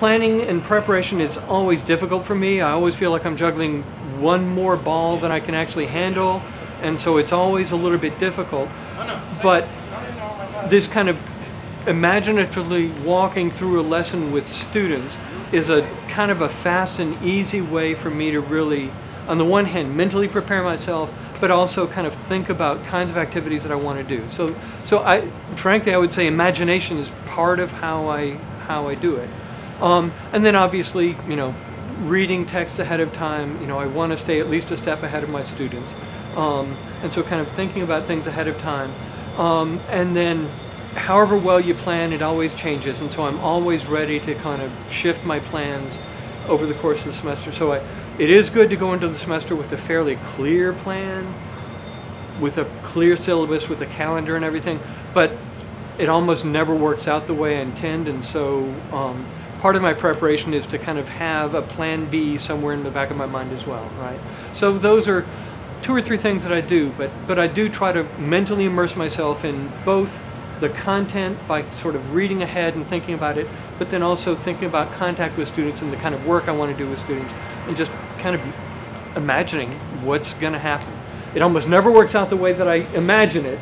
Planning and preparation is always difficult for me. I always feel like I'm juggling one more ball than I can actually handle, and so it's always a little bit difficult. But this kind of imaginatively walking through a lesson with students is a kind of a fast and easy way for me to really, on the one hand, mentally prepare myself, but also kind of think about kinds of activities that I want to do. Frankly, I would say imagination is part of how I do it. And then obviously, reading text ahead of time, I want to stay at least a step ahead of my students. And so kind of thinking about things ahead of time. And then however well you plan, it always changes. And so I'm always ready to kind of shift my plans over the course of the semester. So it is good to go into the semester with a fairly clear plan, with a clear syllabus, with a calendar and everything. But it almost never works out the way I intend. And so part of my preparation is to kind of have a plan B somewhere in the back of my mind as well, right? So those are 2 or 3 things that I do, but I do try to mentally immerse myself in both the content by sort of reading ahead and thinking about it, but then also thinking about contact with students and the kind of work I want to do with students, and just kind of imagining what's going to happen. It almost never works out the way that I imagine it,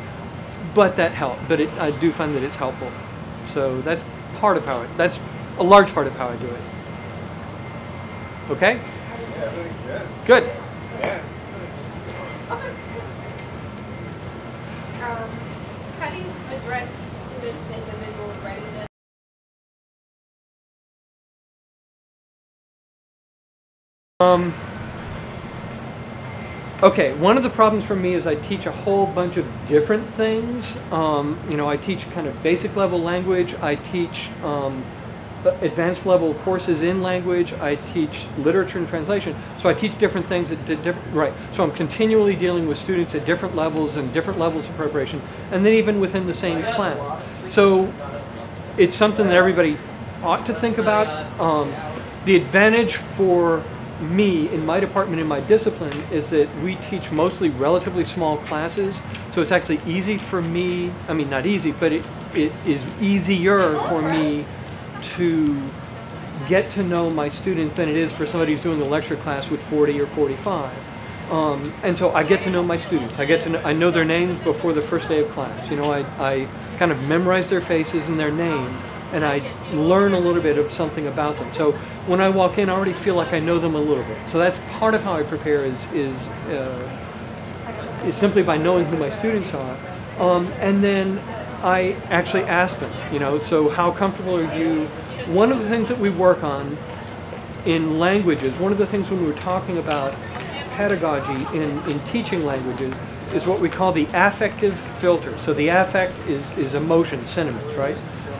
but that helps. But I do find that it's helpful. So that's part of how that's a large part of how I do it. Okay? Yeah, everything's good. Good. Yeah. Okay. How do you address each student's individual readiness? Okay, one of the problems for me is I teach a whole bunch of different things. I teach kind of basic level language. I teach advanced level courses in language. I teach literature and translation. So I teach different things at different, right. So I'm continually dealing with students at different levels and different levels of preparation, and then even within the same class. So it's something that everybody ought to think about. The advantage for me in my department, in my discipline, is that we teach mostly relatively small classes. So it's actually easy for me, I mean not easy, but it is easier for me to get to know my students than it is for somebody who's doing a lecture class with 40 or 45. And so I get to know my students. I know their names before the first day of class. I kind of memorize their faces and their names, and I learn a little bit of something about them. So when I walk in, I already feel like I know them a little bit. So that's part of how I prepare is simply by knowing who my students are. And then I actually ask them, so how comfortable are you? One of the things that we work on in languages, one of the things when we're talking about pedagogy in teaching languages is what we call the affective filter. So the affect is emotion, sentiments, right?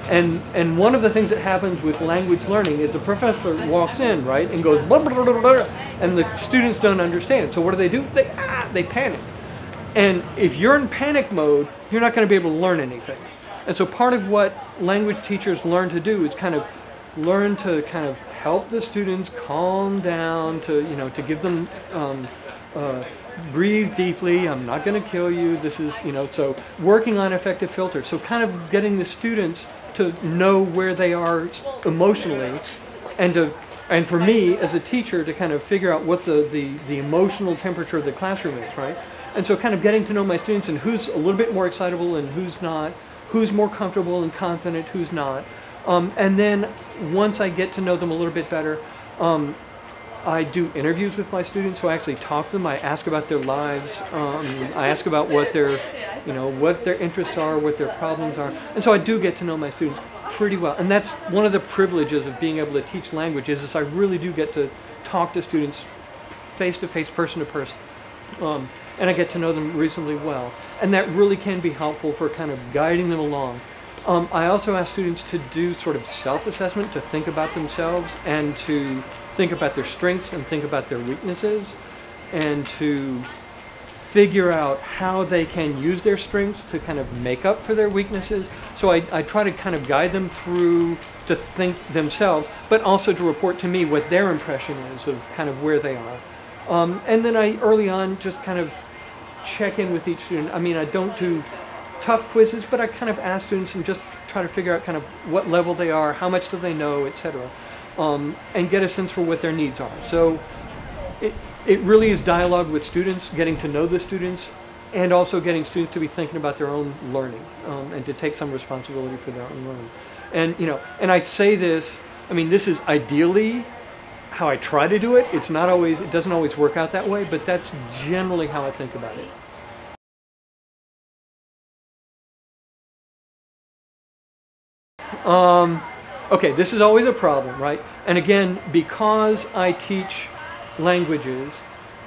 And one of the things that happens with language learning is the professor walks in, right, and goes, blah, blah, blah, blah, blah, and the students don't understand. So what do? They panic. And if you're in panic mode, you're not going to be able to learn anything. And so part of what language teachers learn to do is kind of learn to kind of help the students calm down, to give them, breathe deeply, I'm not going to kill you, this is, so working on affective filter. So kind of getting the students to know where they are emotionally, and for me as a teacher to kind of figure out what the emotional temperature of the classroom is, right? And so kind of getting to know my students and who's a little bit more excitable and who's not, who's more comfortable and confident, who's not. And then once I get to know them a little bit better, I do interviews with my students, so I actually talk to them. I ask about their lives. I ask about what their interests are, what their problems are. And so I do get to know my students pretty well. And that's one of the privileges of being able to teach languages is I really do get to talk to students face-to-face, person-to-person. And I get to know them reasonably well. And that really can be helpful for kind of guiding them along. I also ask students to do sort of self-assessment, to think about themselves and to think about their strengths and think about their weaknesses and to figure out how they can use their strengths to kind of make up for their weaknesses. So I try to kind of guide them through to think themselves, but also to report to me what their impression is of kind of where they are. And then I early on just kind of check in with each student. I mean, I don't do tough quizzes, but I kind of ask students and just try to figure out kind of what level they are, how much do they know, etc. and get a sense for what their needs are. So it really is dialogue with students, getting to know the students, and also getting students to be thinking about their own learning, and to take some responsibility for their own learning. And and I say this, I mean, this is ideally how I try to do it. It's not always, it doesn't always work out that way, but that's generally how I think about it. Okay, this is always a problem, right? And again, because I teach languages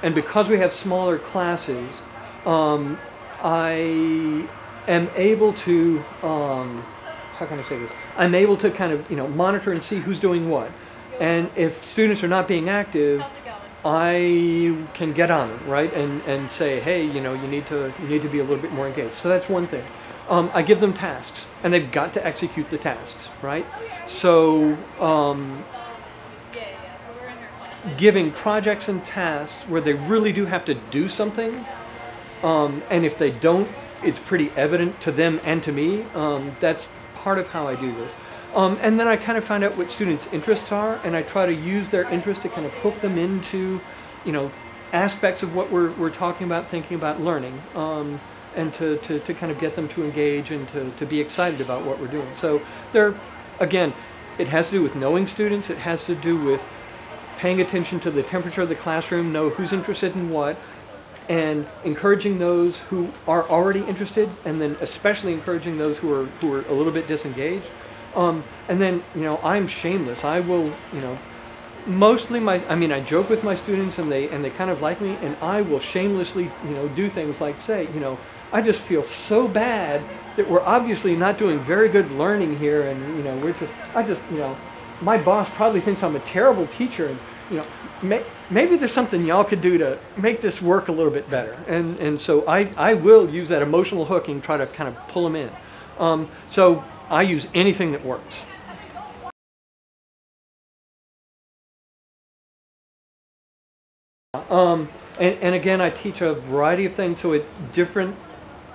and because we have smaller classes, I am able to, how can I say this? I'm able to kind of, monitor and see who's doing what. And if students are not being active, I can get on them, right? And say, hey, you need to be a little bit more engaged. So that's one thing. I give them tasks, and they've got to execute the tasks, right? So giving projects and tasks where they really do have to do something, and if they don't, it's pretty evident to them and to me. That's part of how I do this. And then I kind of find out what students' interests are, and I try to use their interest to kind of hook them into, aspects of what we're talking about, thinking about learning, and to kind of get them to engage and to be excited about what we're doing. So again, it has to do with knowing students. It has to do with paying attention to the temperature of the classroom, know who's interested in what, and encouraging those who are already interested, and then especially encouraging those who are a little bit disengaged. And then, I'm shameless. I will, mostly I joke with my students, and they kind of like me, and I will shamelessly, do things like say, I just feel so bad that we're obviously not doing very good learning here, and my boss probably thinks I'm a terrible teacher, and maybe there's something y'all could do to make this work a little bit better. And so I will use that emotional hook and try to kind of pull them in. So I use anything that works. And again, I teach a variety of things, so different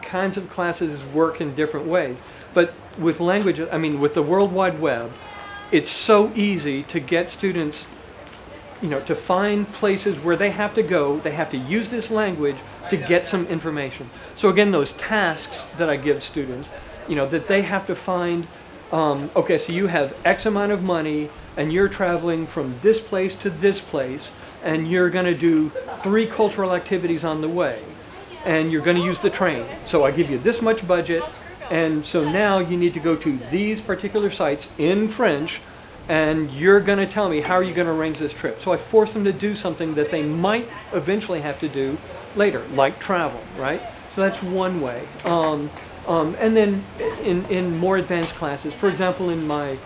kinds of classes work in different ways. But with language, with the World Wide Web, it's so easy to get students, to find places where they have to go, they have to use this language to get some information. So again, those tasks that I give students, that they have to find, okay, so you have X amount of money, and you're traveling from this place to this place, and you're going to do 3 cultural activities on the way, and you're going to use the train. So I give you this much budget, and so now you need to go to these particular sites in French, and you're going to tell me how are you going to arrange this trip. So I force them to do something that they might eventually have to do later, like travel, right? So that's one way. And then in more advanced classes, for example, in my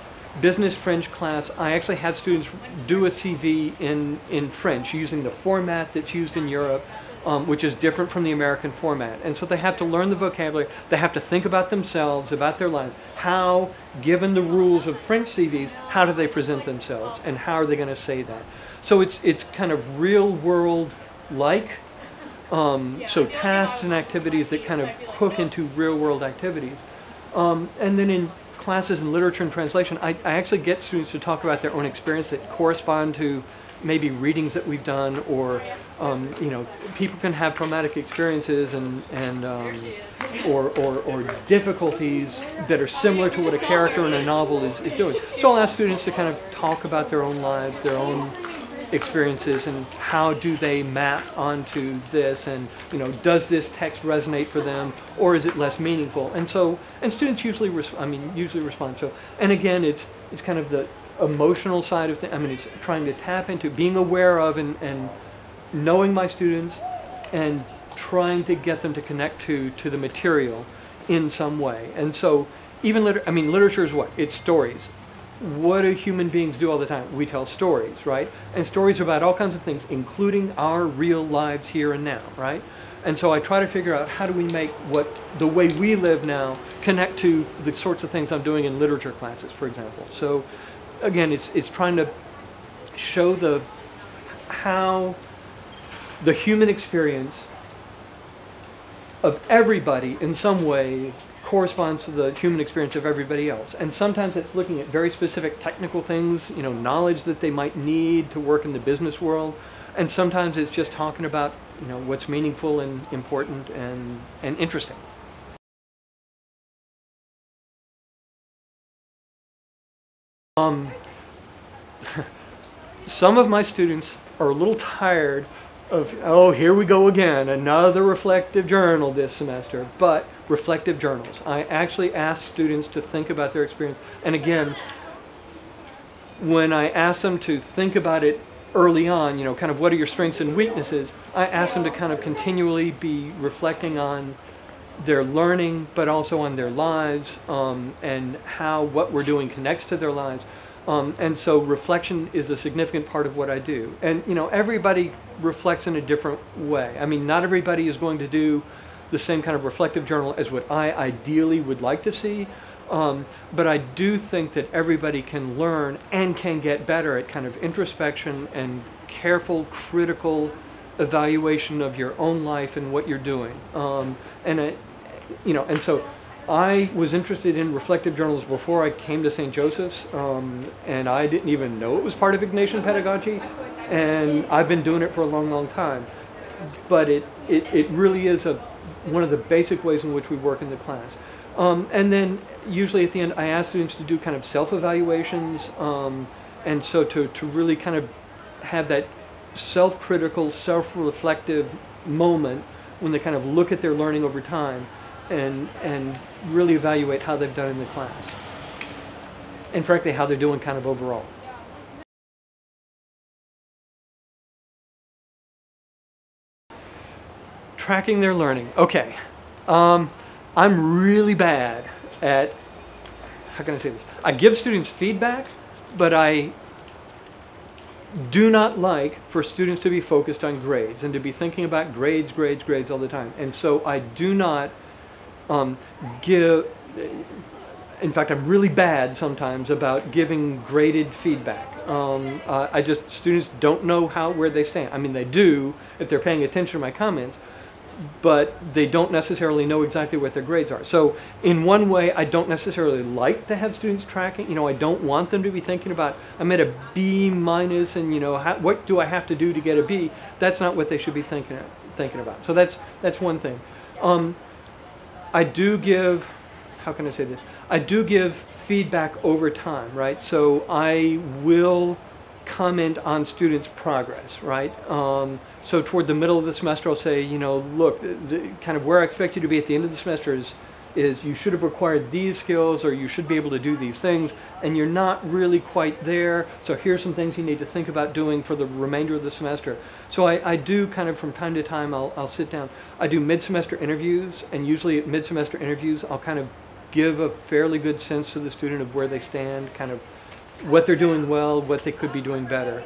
business French class, I actually had students do a CV in French using the format that's used in Europe, which is different from the American format. And so they have to learn the vocabulary, they have to think about themselves, about their lives. How, given the rules of French CVs, how do they present themselves, and how are they going to say that? So it's kind of real world-like. So tasks and activities that kind of hook into real world activities. And then in classes in literature and translation, I actually get students to talk about their own experience that correspond to maybe readings that we've done, or people can have traumatic experiences or difficulties that are similar to what a character in a novel is doing. So I'll ask students to kind of talk about their own lives, their own experiences, and how do they map onto this, and does this text resonate for them, or is it less meaningful? And students usually respond. So, and again, it's kind of the emotional side of things. It's trying to tap into being aware of and knowing my students, and trying to get them to connect to the material in some way. And so even literature is what? It's stories. What do human beings do all the time? We tell stories, right? And stories are about all kinds of things, including our real lives here and now, right? And so I try to figure out how do we make the way we live now connect to the sorts of things I'm doing in literature classes, for example. So again, it's trying to show how the human experience of everybody in some way corresponds to the human experience of everybody else. And sometimes it's looking at very specific technical things, you know, knowledge that they might need to work in the business world. And sometimes it's just talking about, you know, what's meaningful and important and interesting. Some of my students are a little tired of, oh, here we go again, another reflective journal this semester. But reflective journals, I actually ask students to think about their experience. And again, when I ask them to think about it early on, you know, kind of what are your strengths and weaknesses, I ask them to kind of continually be reflecting on their learning, but also on their lives, and how what we're doing connects to their lives. And so reflection is a significant part of what I do. And, you know, everybody reflects in a different way. I mean, not everybody is going to do the same kind of reflective journal as what I ideally would like to see. But I do think that everybody can learn and can get better at kind of introspection and careful, critical evaluation of your own life and what you're doing. You know, and so I was interested in reflective journals before I came to St. Joseph's, and I didn't even know it was part of Ignatian pedagogy, and I've been doing it for a long, long time. But it really is one of the basic ways in which we work in the class. And then usually at the end I ask students to do kind of self-evaluations, and so to really kind of have that self-critical, self-reflective moment when they kind of look at their learning over time and really evaluate how they've done in the class. And frankly, how they're doing kind of overall. Tracking their learning. Okay. I'm really bad at, how can I say this? I give students feedback, but I do not like for students to be focused on grades and to be thinking about grades all the time. And so I do not give, in fact, I'm really bad sometimes about giving graded feedback. Students don't know where they stand. I mean, they do if they're paying attention to my comments, but they don't necessarily know exactly what their grades are. So in one way, I don't necessarily like to have students tracking. You know, I don't want them to be thinking about, I'm at a B minus and, you know, what do I have to do to get a B? That's not what they should be thinking about. So that's one thing. I do give, how can I say this? I do give feedback over time, right? So I will comment on students' progress, right? So toward the middle of the semester, I'll say, you know, look, kind of where I expect you to be at the end of the semester is you should have acquired these skills, or you should be able to do these things, and you're not really quite there. So here's some things you need to think about doing for the remainder of the semester. So I do kind of from time to time, I'll sit down. I do mid-semester interviews, and usually at mid-semester interviews, I'll kind of give a fairly good sense to the student of where they stand, kind of what they're doing well, what they could be doing better.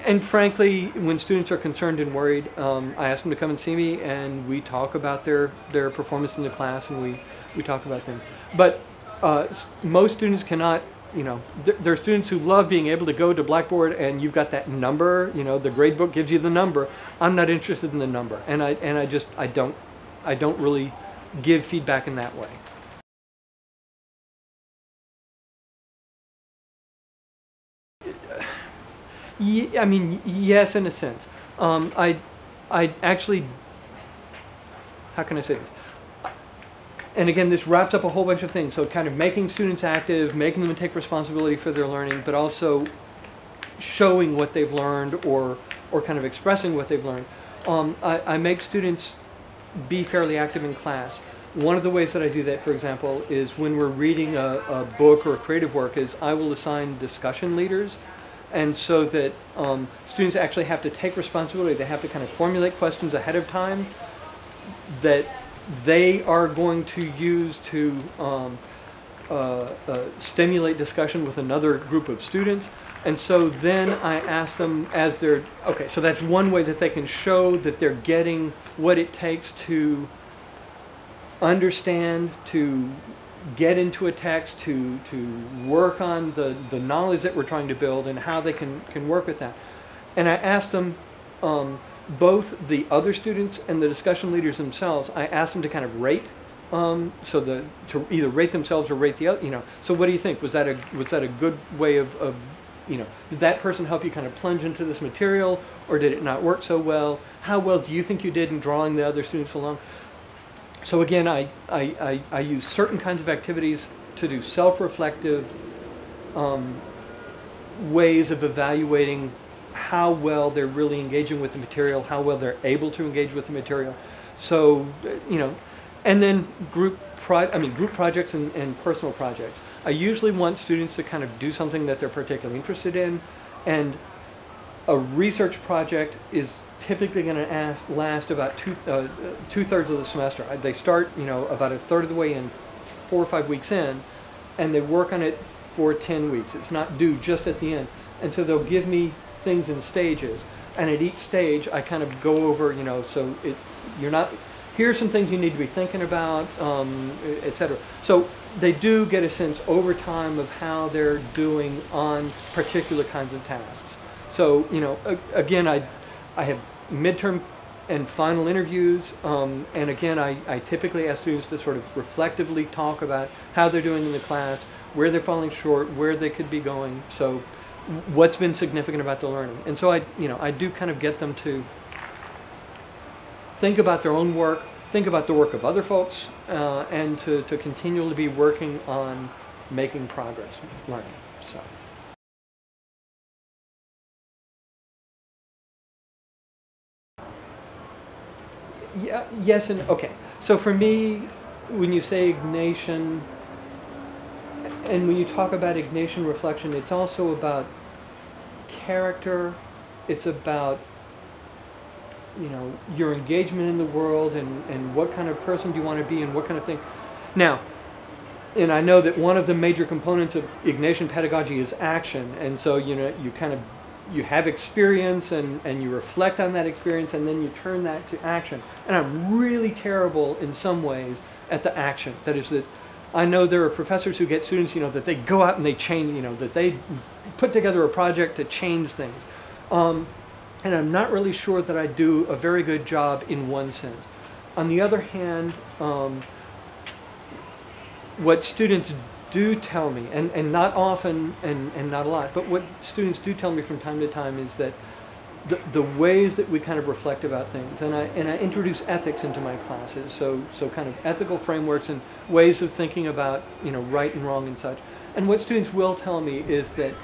And frankly, when students are concerned and worried, I ask them to come and see me, and we talk about their performance in the class, and we talk about things. But most students cannot, you know, there are students who love being able to go to Blackboard and you've got that number, you know, the grade book gives you the number. I'm not interested in the number, and I don't really give feedback in that way. I mean, yes, in a sense. I actually, how can I say this? And again, this wraps up a whole bunch of things. So kind of making students active, making them take responsibility for their learning, but also showing what they've learned or kind of expressing what they've learned. I make students be fairly active in class. One of the ways that I do that, for example, is when we're reading a book or a creative work, is I will assign discussion leaders. And so that students actually have to take responsibility. They have to kind of formulate questions ahead of time that they are going to use to stimulate discussion with another group of students. And so then I ask them as they're, okay, so that's one way that they can show that they're getting what it takes to understand, to get into a text, to work on the knowledge that we're trying to build and how they can work with that. And I ask them, both the other students and the discussion leaders themselves, I asked them to kind of rate, to either rate themselves or rate the other, So what do you think? Was that a good way of did that person help you kind of plunge into this material, or did it not work so well? How well do you think you did in drawing the other students along? So again, I use certain kinds of activities to do self-reflective ways of evaluating how well they're really engaging with the material, how well they're able to engage with the material. So, and then group projects and personal projects. I usually want students to kind of do something that they're particularly interested in, and a research project is typically going to last about two-thirds of the semester. They start, about a third of the way in, 4 or 5 weeks in, and they work on it for 10 weeks. It's not due just at the end. And so they'll give me things in stages. And at each stage, I kind of go over, here's some things you need to be thinking about, etc. So they do get a sense over time of how they're doing on particular kinds of tasks. So, again, I have midterm and final interviews, and again, I typically ask students to sort of reflectively talk about how they're doing in the class, where they're falling short, where they could be going, so what's been significant about the learning. And so I do kind of get them to think about their own work, think about the work of other folks, and to continually be working on making progress learning. So. Yeah, yes and okay. So for me, when you say Ignatian, and when you talk about Ignatian reflection, it's also about character. It's about, your engagement in the world and what kind of person do you want to be and what kind of thing. Now, and I know that one of the major components of Ignatian pedagogy is action, and so you have experience and you reflect on that experience and then you turn that to action. And I'm really terrible in some ways at the action. That is that I know there are professors who get students, that they go out and they change, that they put together a project to change things. And I'm not really sure that I do a very good job in one sense. On the other hand, what students do tell me, and not often and not a lot, but what students do tell me from time to time is that the ways that we kind of reflect about things, and I introduce ethics into my classes, so kind of ethical frameworks and ways of thinking about right and wrong and such. And what students will tell me is that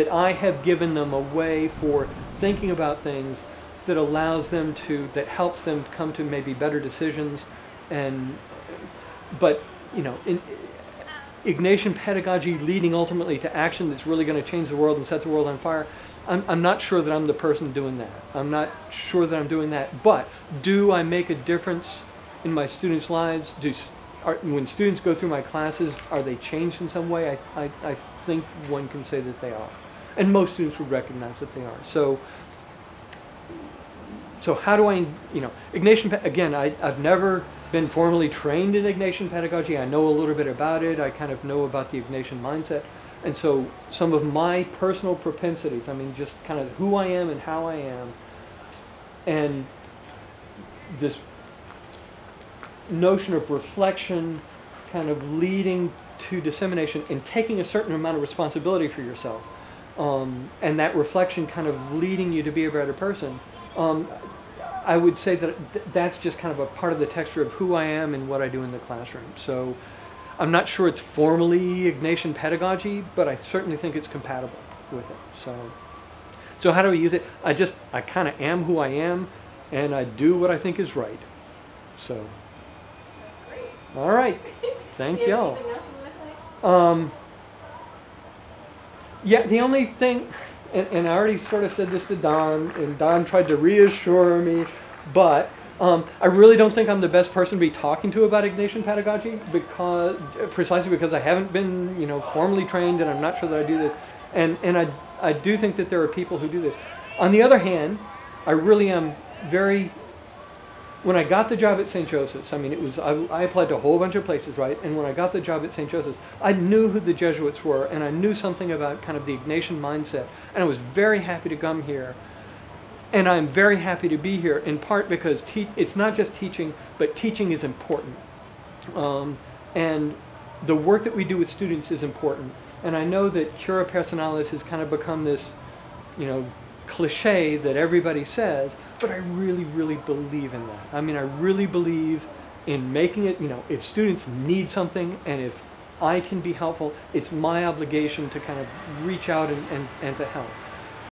I have given them a way for thinking about things that allows them that helps them come to maybe better decisions, but in Ignatian pedagogy leading ultimately to action that's really going to change the world and set the world on fire, I'm not sure that I'm the person doing that. I'm not sure that I'm doing that. But do I make a difference in my students' lives? When students go through my classes, are they changed in some way? I think one can say that they are. And most students would recognize that they are. So how do I, Ignatian, again, I've never been formally trained in Ignatian pedagogy. I know a little bit about it. I kind of know about the Ignatian mindset. And so some of my personal propensities, just kind of who I am and how I am, and this notion of reflection kind of leading to dissemination and taking a certain amount of responsibility for yourself, and that reflection kind of leading you to be a better person. I would say that that's just kind of a part of the texture of who I am and what I do in the classroom. So I'm not sure it's formally Ignatian pedagogy, but I certainly think it's compatible with it. So how do we use it? I kind of am who I am, and I do what I think is right. So, Great. All right. Thank Do you have y'all. anything else you want to say? Yeah, the only thing, and I already sort of said this to Don, and Don tried to reassure me, but I really don't think I'm the best person to be talking to about Ignatian pedagogy, precisely because I haven't been, formally trained, and I'm not sure that I do this. And I do think that there are people who do this. On the other hand, I really am when I got the job at St. Joseph's, I applied to a whole bunch of places, right? And when I got the job at St. Joseph's, I knew who the Jesuits were, and I knew something about kind of the Ignatian mindset, and I was very happy to come here. And I'm very happy to be here, in part because it's not just teaching, but teaching is important. And the work that we do with students is important. And I know that cura personalis has kind of become this, you know, cliche that everybody says, but I really, really believe in that. I mean, I really believe in making it, you know, if students need something and if I can be helpful, it's my obligation to kind of reach out and to help.